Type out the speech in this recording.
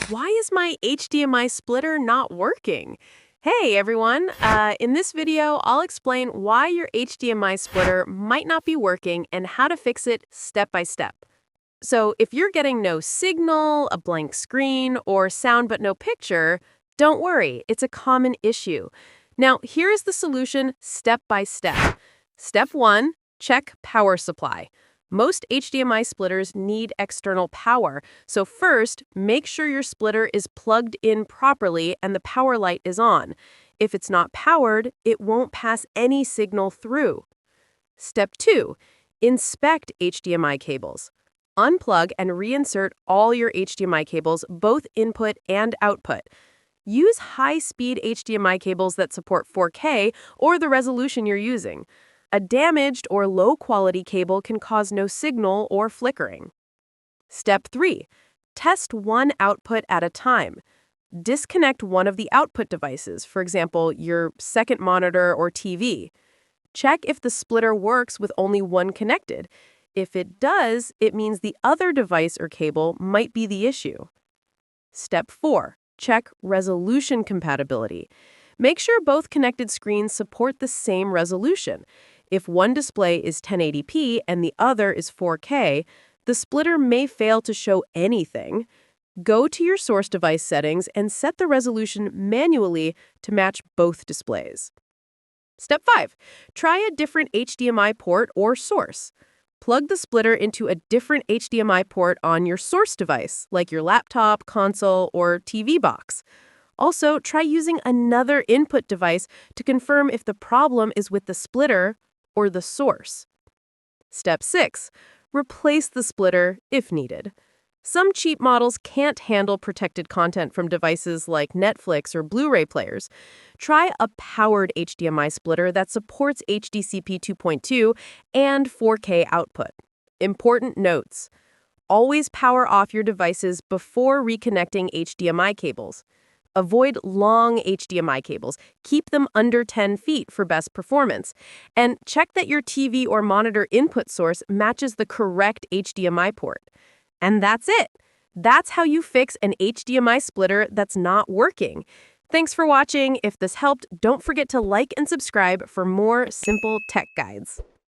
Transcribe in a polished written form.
Why is my HDMI splitter not working? Hey everyone, in this video, I'll explain why your HDMI splitter might not be working and how to fix it step by step. So if you're getting no signal, a blank screen, or sound but no picture, don't worry, it's a common issue. Now, here's the solution step by step. Step 1, check power supply. Most HDMI splitters need external power, so first, make sure your splitter is plugged in properly and the power light is on. If it's not powered, it won't pass any signal through. Step 2, inspect HDMI cables. Unplug and reinsert all your HDMI cables, both input and output. Use high-speed HDMI cables that support 4K or the resolution you're using. A damaged or low-quality cable can cause no signal or flickering. Step 3. Test one output at a time. Disconnect one of the output devices, for example, your second monitor or TV. Check if the splitter works with only one connected. If it does, it means the other device or cable might be the issue. Step 4. Check resolution compatibility. Make sure both connected screens support the same resolution. If one display is 1080p and the other is 4K, the splitter may fail to show anything. Go to your source device settings and set the resolution manually to match both displays. Step 5. Try a different HDMI port or source. Plug the splitter into a different HDMI port on your source device, like your laptop, console, or TV box. Also, try using another input device to confirm if the problem is with the splitter or the source. Step 6. Replace the splitter if needed. Some cheap models can't handle protected content from devices like Netflix or Blu-ray players. Try a powered HDMI splitter that supports HDCP 2.2 and 4K output. Important notes. Always power off your devices before reconnecting HDMI cables. Avoid long HDMI cables. Keep them under 10 feet for best performance. And check that your TV or monitor input source matches the correct HDMI port. And that's it. That's how you fix an HDMI splitter that's not working. Thanks for watching. If this helped, don't forget to like and subscribe for more simple tech guides.